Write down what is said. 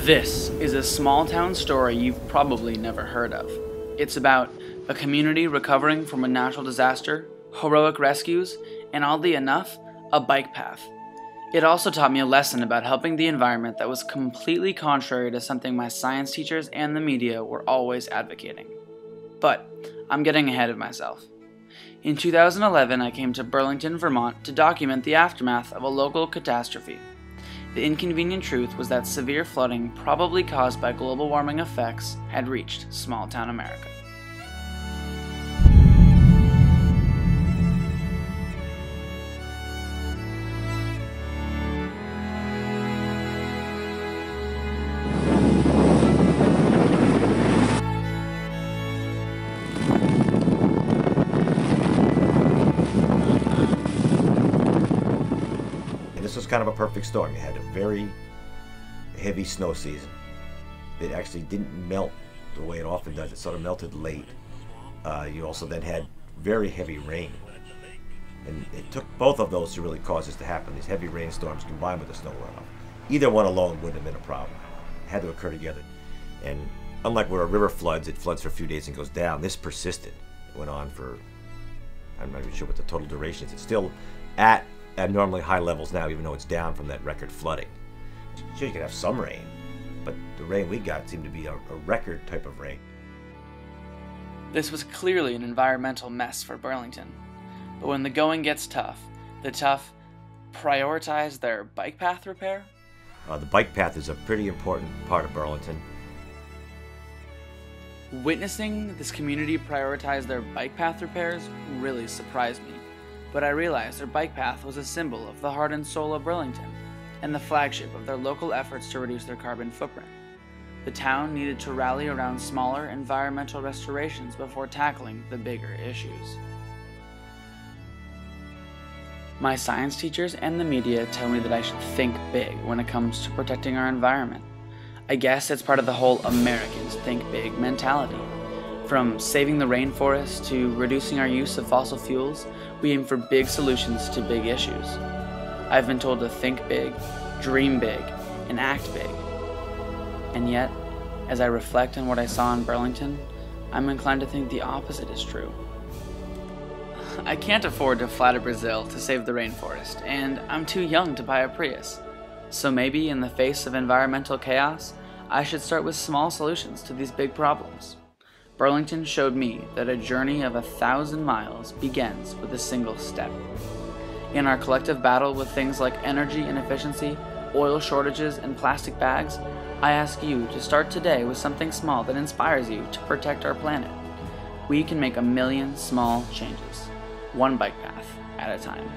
This is a small town story you've probably never heard of. It's about a community recovering from a natural disaster, heroic rescues, and oddly enough, a bike path. It also taught me a lesson about helping the environment that was completely contrary to something my science teachers and the media were always advocating. But I'm getting ahead of myself. In 2011, I came to Burlington, Vermont to document the aftermath of a local catastrophe. The inconvenient truth was that severe flooding, probably caused by global warming effects, had reached small-town America. This was kind of a perfect storm. You had a very heavy snow season. It actually didn't melt the way it often does. It sort of melted late. You also then had very heavy rain. And it took both of those to really cause this to happen. These heavy rainstorms combined with the snow runoff. Either one alone wouldn't have been a problem. It had to occur together. And unlike where a river floods, it floods for a few days and goes down. This persisted. It went on for, I'm not even sure what the total duration is. It's still at abnormally high levels now, even though it's down from that record flooding. Sure, you could have some rain, but the rain we got seemed to be a record type of rain. This was clearly an environmental mess for Burlington. But when the going gets tough, the tough prioritize their bike path repair? The bike path is a pretty important part of Burlington. Witnessing this community prioritize their bike path repairs really surprised me. But I realized their bike path was a symbol of the heart and soul of Burlington, and the flagship of their local efforts to reduce their carbon footprint. The town needed to rally around smaller environmental restorations before tackling the bigger issues. My science teachers and the media tell me that I should think big when it comes to protecting our environment. I guess it's part of the whole Americans think big mentality. From saving the rainforest to reducing our use of fossil fuels, we aim for big solutions to big issues. I've been told to think big, dream big, and act big. And yet, as I reflect on what I saw in Burlington, I'm inclined to think the opposite is true. I can't afford to fly to Brazil to save the rainforest, and I'm too young to buy a Prius. So maybe in the face of environmental chaos, I should start with small solutions to these big problems. Burlington showed me that a journey of 1,000 miles begins with a single step. In our collective battle with things like energy inefficiency, oil shortages, and plastic bags, I ask you to start today with something small that inspires you to protect our planet. We can make 1,000,000 small changes, one bike path at a time.